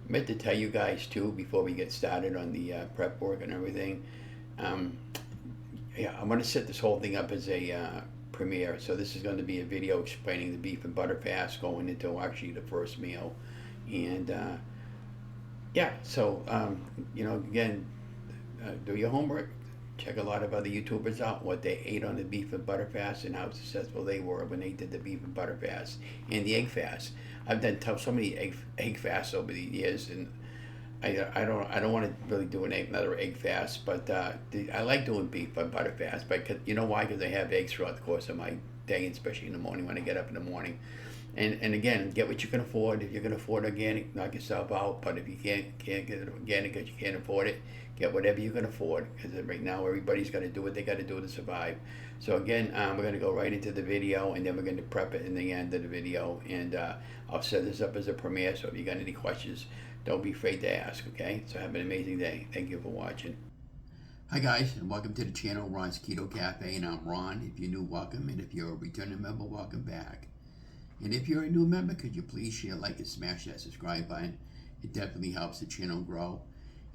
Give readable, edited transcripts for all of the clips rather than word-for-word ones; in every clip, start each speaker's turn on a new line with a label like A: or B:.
A: meant to tell you guys too before we get started on the prep work and everything. Um, yeah, I'm going to set this whole thing up as a premiere. So this is going to be a video explaining the beef and butter fast going into actually the first meal. And yeah, so again, do your homework. Check a lot of other YouTubers out, what they ate on the beef and butter fast and how successful they were when they did the beef and butter fast and the egg fast. I've done so many egg fasts over the years, and I don't want to really do another egg fast, but I like doing beef and butter fast. But you know why? Because I have eggs throughout the course of my day, especially in the morning when I get up in the morning. And again, get what you can afford. If you can afford organic, knock yourself out. But if you can't get it organic because you can't afford it, get whatever you can afford. Because right now everybody's got to do what they got to do to survive. So again, we're going to go right into the video, and then we're going to prep it in the end of the video. And I'll set this up as a premiere. So if you got any questions, don't be afraid to ask. Okay. So have an amazing day. Thank you for watching. Hi guys, and welcome to the channel, Ron's Keto Cafe, and I'm Ron. If you're new, welcome, and if you're a returning member, welcome back. And if you're a new member, could you please share, like, and smash that subscribe button? It definitely helps the channel grow.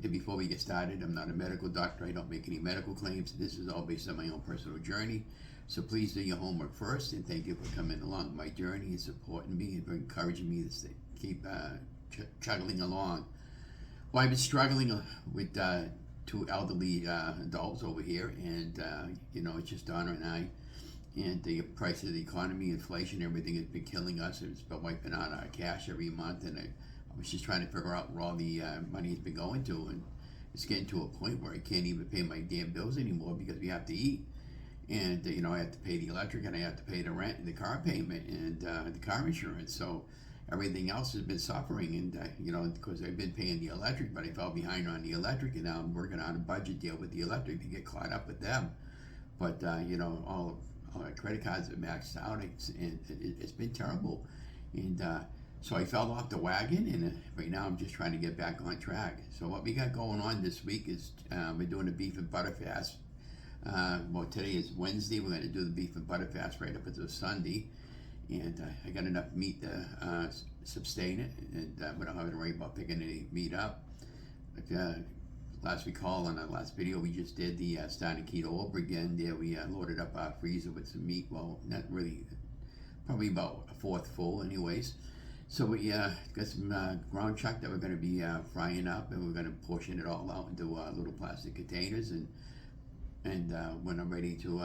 A: And before we get started, I'm not a medical doctor. I don't make any medical claims. This is all based on my own personal journey. So please do your homework first, and thank you for coming along my journey and supporting me and for encouraging me to keep chugging along. Well, I've been struggling with two elderly adults over here, and it's just Donna and I. And the price of the economy, inflation, everything has been killing us. It's been wiping out our cash every month, and I was just trying to figure out where all the money has been going to, and it's getting to a point where I can't even pay my damn bills anymore because we have to eat. And I have to pay the electric, and I have to pay the rent, and the car payment, and the car insurance. So everything else has been suffering, and because I've been paying the electric, but I fell behind on the electric, and now I'm working on a budget deal with the electric to get caught up with them. But all my credit cards are maxed out, and it's been terrible. And so I fell off the wagon, and right now I'm just trying to get back on track. So what we got going on this week is we're doing a beef and butter fast. Well, today is Wednesday. We're going to do the beef and butter fast right up until Sunday. And I got enough meat to sustain it, and we don't have to worry about picking any meat up. Last recall on our last video, we just did the starting keto over again. There we loaded up our freezer with some meat. Well, not really, probably about a fourth full anyways. So we got some ground chuck that we're going to be frying up, and we're going to portion it all out into little plastic containers. And when I'm ready to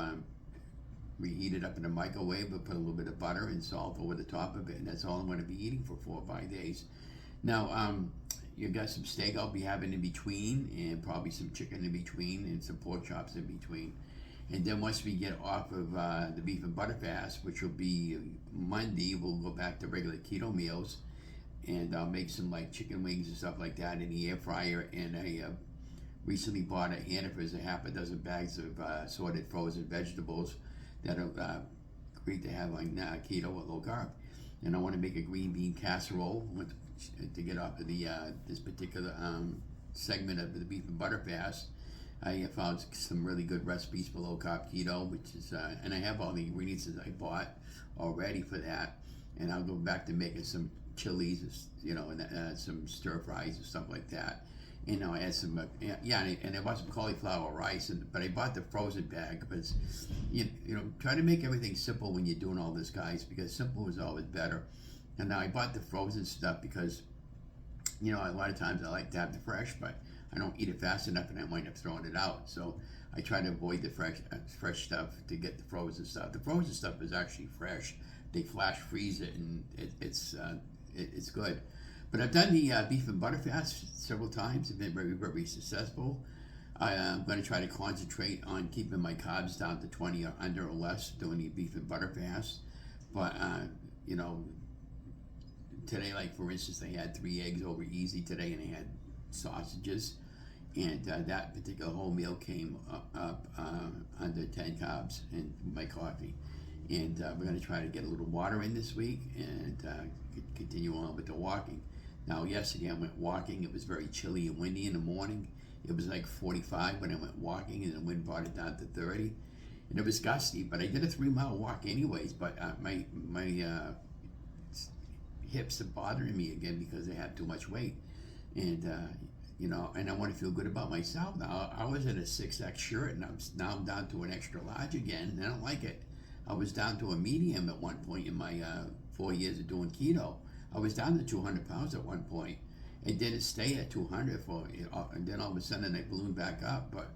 A: reheat it up in the microwave, we'll put a little bit of butter and salt over the top of it, and that's all I'm going to be eating for 4 or 5 days. Now, you got some steak I'll be having in between, and probably some chicken in between, and some pork chops in between. And then once we get off of the beef and butter fast, which will be Monday, we'll go back to regular keto meals, and I'll make some like chicken wings and stuff like that in the air fryer. And I recently bought at Hannaford's a half a dozen bags of assorted frozen vegetables that are great to have on keto or low carb. And I want to make a green bean casserole to get off of the this particular segment of the beef and butter fast. I found some really good recipes for low carb keto, which is and I have all the ingredients that I bought already for that. And I'll go back to making some chilies, and some stir fries and stuff like that. And I had some and I bought some cauliflower rice, but I bought the frozen bag because try to make everything simple when you're doing all this, guys, because simple is always better. And now I bought the frozen stuff because a lot of times I like to have the fresh, but I don't eat it fast enough, and I wind up throwing it out. So I try to avoid the fresh stuff to get the frozen stuff. The frozen stuff is actually fresh. They flash freeze it, and it's good. But I've done the beef and butter fast several times. I've been very, very successful. I'm going to try to concentrate on keeping my carbs down to 20 or under or less doing the beef and butter fast. But today, like for instance, I had 3 eggs over easy today, and I had sausages, and that particular whole meal came up under 10 carbs and my coffee. And we're going to try to get a little water in this week and continue on with the walking. Now, yesterday I went walking. It was very chilly and windy in the morning. It was like 45 when I went walking, and the wind brought it down to 30. And it was gusty, but I did a 3-mile walk anyways. But my hips are bothering me again because I have too much weight. and and I want to feel good about myself. Now I was in a 6X shirt, and I'm down to an extra large again, and I don't like it. I was down to a medium at one point in my 4 years of doing keto. I was down to 200 pounds at one point. It didn't stay at 200 and then all of a sudden I ballooned back up. But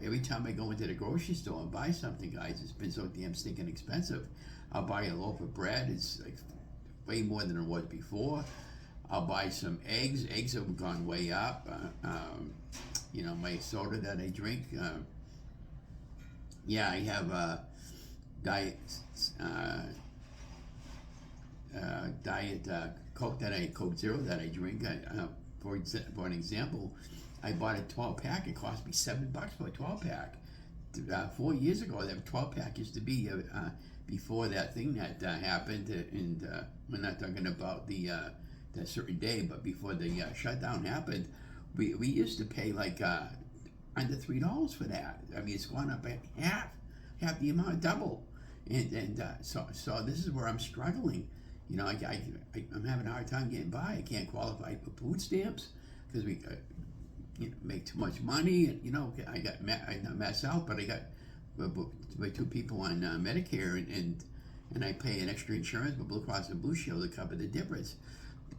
A: every time I go into the grocery store and buy something, guys, it's been so damn stinking expensive. I'll buy a loaf of bread. It's like way more than it was before. I'll buy some eggs. Eggs have gone way up. My soda that I drink. I have diet Coke Coke Zero that I drink. For an example, I bought a 12-pack. It cost me $7 for a 12-pack. 4 years ago, that 12-pack used to be before that thing that happened, and we're not talking about that certain day, but before the shutdown happened, we used to pay like under $3 for that. I mean, it's gone up at half the amount, double, and so this is where I'm struggling. I'm having a hard time getting by. I can't qualify for food stamps because we make too much money. And I got not myself, but I got my two people on Medicare, and I pay an extra insurance with Blue Cross and Blue Shield to cover the difference.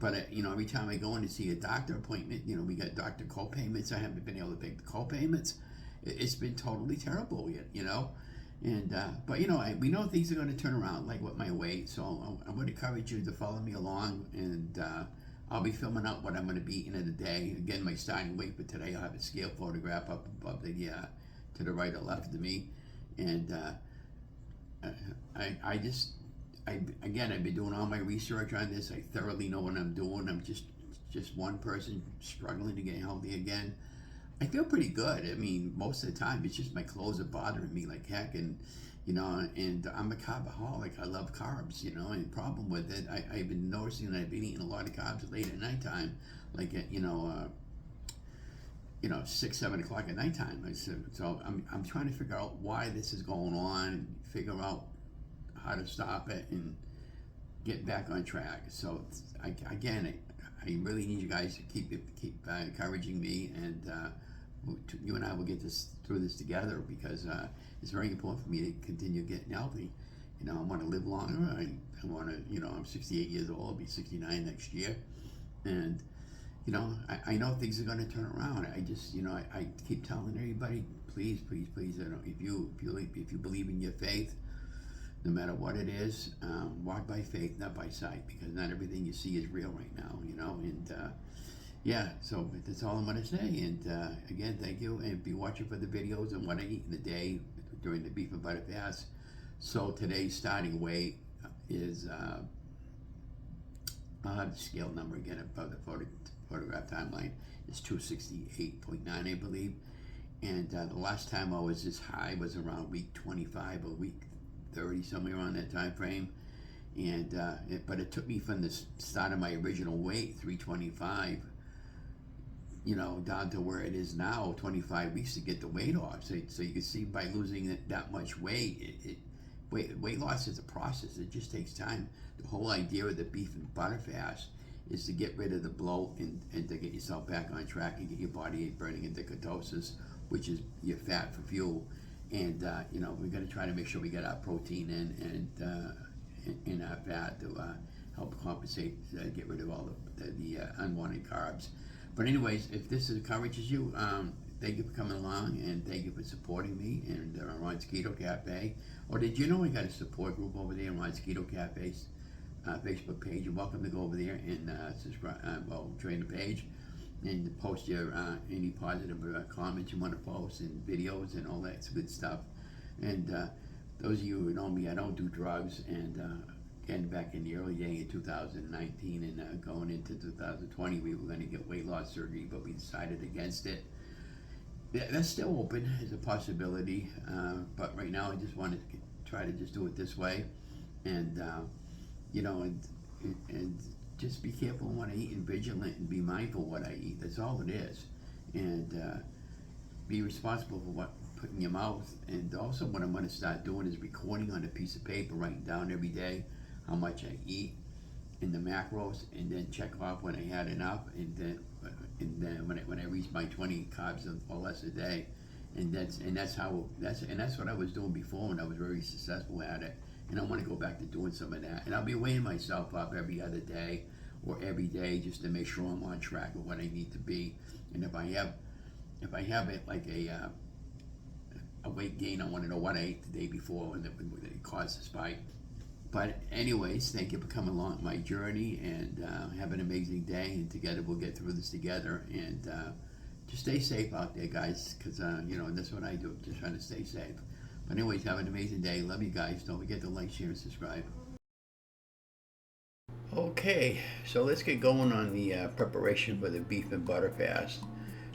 A: But every time I go in to see a doctor appointment, we got doctor co-payments. I haven't been able to pay the co-payments. It's been totally terrible, And but we know things are going to turn around, like with my weight. So I'm going to encourage you to follow me along, and I'll be filming out what I'm going to be eating in a day. Again, my starting weight for today, I'll have a scale photograph up above the to the right or left of me, and I've been doing all my research on this. I thoroughly know what I'm doing. I'm just one person struggling to get healthy again. I feel pretty good. I mean, most of the time it's just my clothes are bothering me like heck, and and I'm a carbaholic. I love carbs, and the problem with it, I've been noticing that I've been eating a lot of carbs late at nighttime, like at 6-7 o'clock at nighttime. So I'm trying to figure out why this is going on, and figure out how to stop it and get back on track. So I really need you guys to keep encouraging me, and you and I will get through this together, because it's very important for me to continue getting healthy. I want to live longer. I want to, I'm 68 years old. I'll be 69 next year, and I know things are going to turn around. I just, I keep telling everybody, please, if you believe in your faith, no matter what it is, walk by faith, not by sight, because not everything you see is real right now, and so that's all I'm going to say. And again, thank you, and be watching for the videos on what I eat in the day during the beef and butter fast. So today's starting weight is, I'll have the scale number again above the photograph timeline. It's 268.9, I believe, and the last time I was this high was around week 25 or week 30, somewhere around that time frame, and but it took me from the start of my original weight, 325, down to where it is now, 25 weeks to get the weight off. So you can see, by losing that much weight, weight loss is a process. It just takes time. The whole idea of the beef and butter fast is to get rid of the bloat and to get yourself back on track and get your body burning into ketosis, which is your fat for fuel. And we're going to try to make sure we get our protein in our fat to help compensate, get rid of all the unwanted carbs. But anyways, if this encourages you, thank you for coming along, and thank you for supporting me and Ron's Keto Cafe. Or did you know I got a support group over there on Ron's Keto Cafe's Facebook page? You're welcome to go over there and subscribe. Join the page and post your any positive comments you want to post, and videos and all that good stuff. And those of you who know me, I don't do drugs, and again, back in the early day in 2019 and going into 2020, we were going to get weight loss surgery, but we decided against it. That's still open as a possibility, but right now I just want to try to just do it this way, and and just be careful when I eat, and vigilant, and be mindful what I eat. That's all it is. And be responsible for what you put in your mouth. And also what I'm going to start doing is recording on a piece of paper, writing down every day how much I eat, in the macros, and then check off when I had enough, and then when I reached my 20 carbs or less a day, and that's what I was doing before, and I was very successful at it. And I want to go back to doing some of that, and I'll be weighing myself up every other day or every day just to make sure I'm on track with what I need to be. And if I have it like a weight gain, I want to know what I ate the day before and it caused the spike. But anyways, thank you for coming along my journey, and have an amazing day, and together we'll get through this together. And just stay safe out there, guys, because that's what I do, just trying to stay safe. But anyways, have an amazing day. Love you guys. Don't forget to like, share, and subscribe. Okay, so let's get going on the preparation for the beef and butter fast.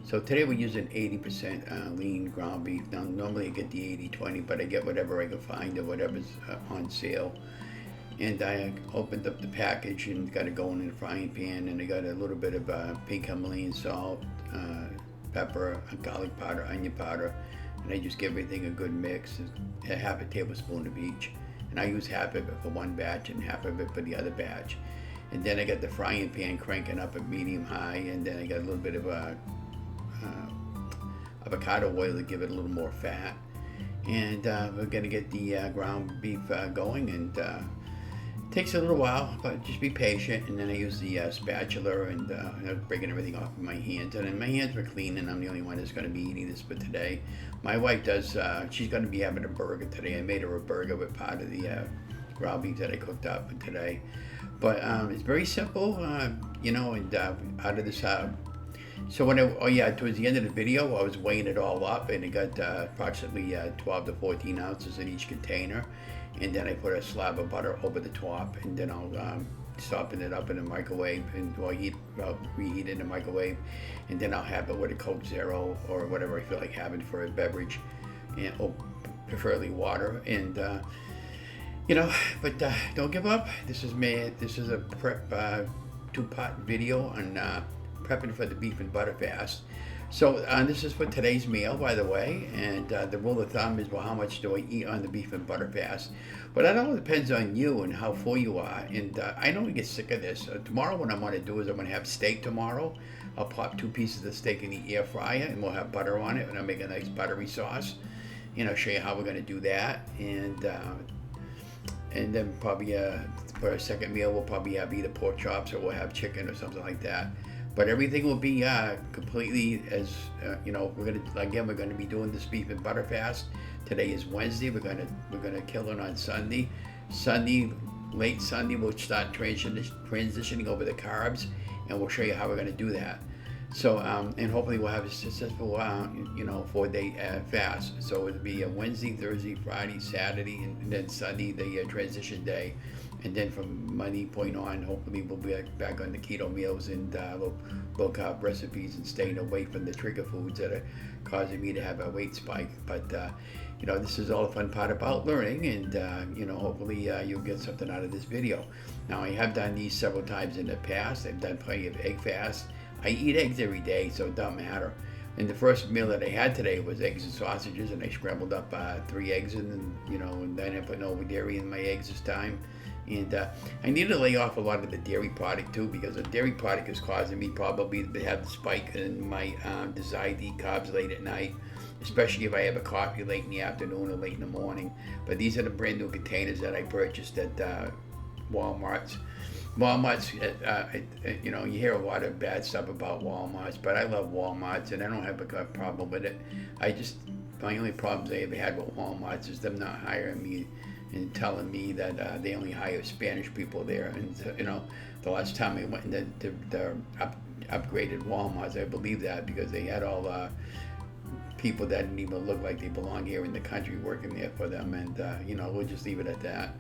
A: So today we're using 80% lean ground beef. Now normally I get the 80-20, but I get whatever I can find or whatever's on sale. And I opened up the package and got it going in a frying pan, and I got a little bit of pink Himalayan salt, pepper, garlic powder, onion powder, and I just give everything a good mix, half a tablespoon of each. And I use half of it for one batch and half of it for the other batch. And then I got the frying pan cranking up at medium high, and then I got a little bit of avocado oil to give it a little more fat. And we're gonna get the ground beef going, and takes a little while, but just be patient. And then I use the spatula, and I was breaking everything off with my hands. And then my hands were clean, and I'm the only one that's going to be eating this for today. My wife does, she's going to be having a burger today. I made her a burger with part of the ground beef that I cooked up for today. But it's very simple, and out of this, so towards the end of the video, I was weighing it all up, and it got approximately 12 to 14 ounces in each container. And then I put a slab of butter over the top, and then I'll soften it up in the microwave, and reheat it in the microwave, and then I'll have it with a Coke Zero or whatever I feel like having for a beverage, and preferably water. And but don't give up. This is a prep 2-part video on prepping for the beef and butter fast. So this is for today's meal, by the way, and the rule of thumb is, well, how much do I eat on the beef and butter fast? But that all depends on you and how full you are, and I don't get sick of this. Tomorrow what I'm going to do is I'm going to have steak tomorrow. I'll pop 2 pieces of steak in the air fryer, and we'll have butter on it, and I'll make a nice buttery sauce. And I'll show you how we're going to do that. And then probably for a second meal, we'll probably have either pork chops or we'll have chicken or something like that. But everything will be completely as we're gonna be doing this beef and butter fast. Today is Wednesday. We're gonna kill it on Sunday. Late Sunday, we'll start transitioning over the carbs, and we'll show you how we're gonna do that. So and hopefully we'll have a successful 4-day fast. So it'll be a Wednesday, Thursday, Friday, Saturday, and then Sunday, the transition day. And then from Monday point on, hopefully we'll be back on the keto meals and low carb recipes, and staying away from the trigger foods that are causing me to have a weight spike. But this is all the fun part about learning, and hopefully you'll get something out of this video. Now, I have done these several times in the past. I've done plenty of egg fasts. I eat eggs every day, so it doesn't matter. And the first meal that I had today was eggs and sausages, and I scrambled up 3 eggs, and then I put no dairy in my eggs this time. And I need to lay off a lot of the dairy product too, because the dairy product is causing me probably to have the spike in my desire to eat carbs late at night, especially if I have a coffee late in the afternoon or late in the morning. But these are the brand new containers that I purchased at Walmart's. You hear a lot of bad stuff about Walmart's, but I love Walmart's, and I don't have a problem with it. My only problems I ever had with Walmart's is them not hiring me and telling me that they only hire Spanish people there. And the last time I went into the upgraded Walmarts, I believe that, because they had all people that didn't even look like they belong here in the country working there for them. And we'll just leave it at that.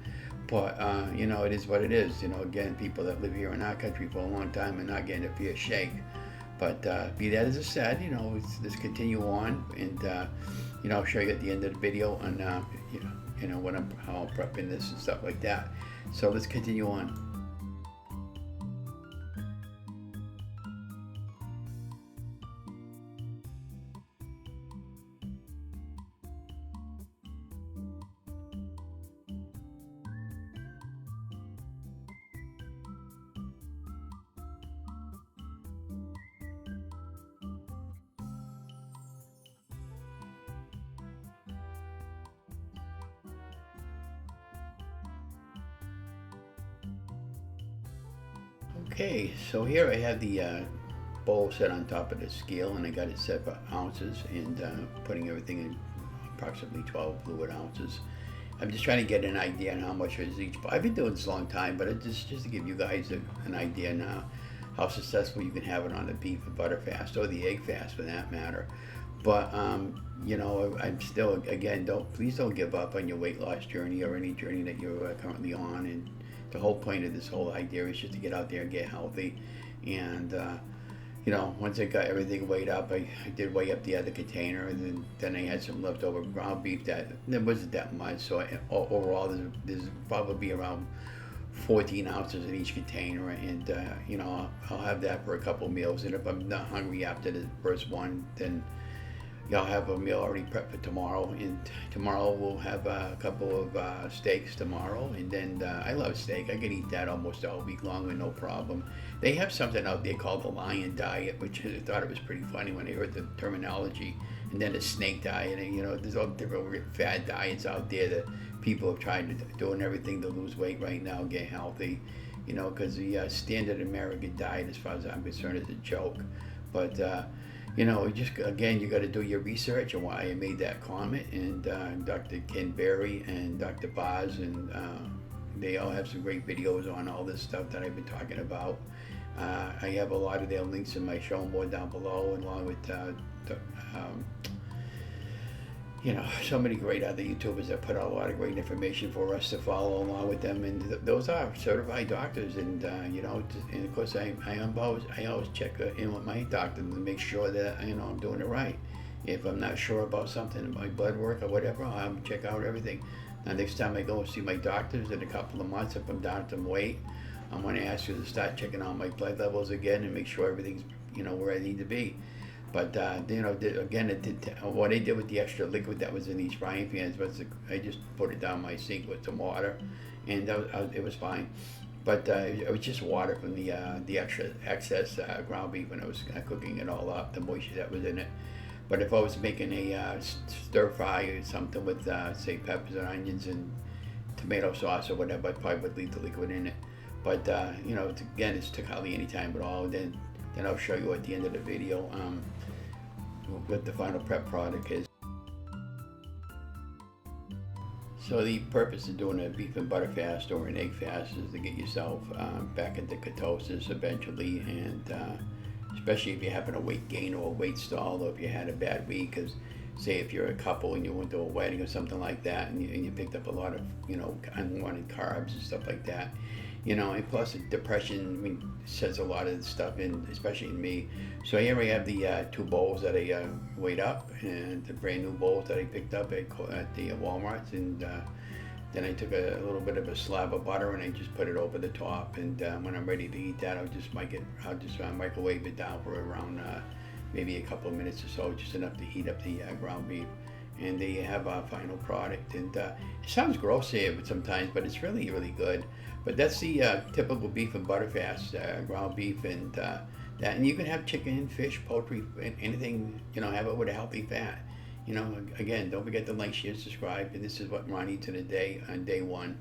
A: But it is what it is. Again, people that live here in our country for a long time and not getting a fair shake. But be that as it said, let's continue on, and I'll show you at the end of the video on how I'm prepping this and stuff like that. So let's continue on. Okay, so here I have the bowl set on top of the scale, and I got it set by ounces, and putting everything in approximately 12 fluid ounces. I'm just trying to get an idea on how much is each. I've been doing this a long time, but just to give you guys an idea now how successful you can have it on the beef and butter fast, or the egg fast for that matter. But you know, I'm still, again, please don't give up on your weight loss journey or any journey that you're currently on. And the whole point of this whole idea is just to get out there and get healthy. And you know, once I got everything weighed up, I did weigh up the other container, and then I had some leftover ground beef that there wasn't that much. So overall, there's probably around 14 ounces in each container, and you know, I'll have that for a couple meals. And if I'm not hungry after the first one, then I'll have a meal already prepped for tomorrow. And tomorrow we'll have a couple of steaks tomorrow, and then I love steak. I can eat that almost all week long with no problem. They have something out there called the lion diet, which I thought it was pretty funny when I heard the terminology. And then the snake diet, and you know, there's all different fad diets out there that people have tried to doing everything to lose weight right now, get healthy. You know, because the standard American diet, as far as I'm concerned, is a joke. But you know, just again, you got to do your research on why I made that comment. And Dr. Ken Berry and Dr. Boz, and they all have some great videos on all this stuff that I've been talking about. I have a lot of their links in my show more down below, along with you know, so many great other YouTubers that put out a lot of great information for us to follow along with them. And those are certified doctors, and you know, and of course I always check in with my doctor to make sure that, you know, I'm doing it right. If I'm not sure about something, my blood work or whatever, I'll check out everything. Now next time I go see my doctors in a couple of months, if I'm down some weight, I'm going to ask you to start checking out my blood levels again and make sure everything's, you know, where I need to be. But you know, again, what I did with the extra liquid that was in these frying pans was I just put it down my sink with some water, and it was fine. But it was just water from the excess ground beef when I was cooking it all up, the moisture that was in it. But if I was making a stir fry or something with say peppers and onions and tomato sauce or whatever, I probably would leave the liquid in it. But you know, again, it's took hardly any time at all. Then I'll show you at the end of the video what the final prep product is. So the purpose of doing a beef and butter fast or an egg fast is to get yourself back into ketosis eventually, and especially if you're having a weight gain or a weight stall, or if you had a bad week. Because say if you're a couple and you went to a wedding or something like that, and you picked up a lot of, you know, unwanted carbs and stuff like that. You know, and plus depression, I mean, sets a lot of the stuff in, especially in me. So here I have the 2 bowls that I weighed up, and the brand new bowls that I picked up at the Walmart. And then I took a little bit of a slab of butter and I just put it over the top. And when I'm ready to eat that, I'll just microwave it down for around maybe a couple of minutes or so, just enough to heat up the ground beef. And they have our final product. And it sounds gross here sometimes, but it's really, really good. But that's the typical beef and butter fast, ground beef, and that. And you can have chicken, fish, poultry, anything, you know, have it with a healthy fat. You know, again, don't forget to like, share, subscribe. And this is what Ron eats in a day on day 1.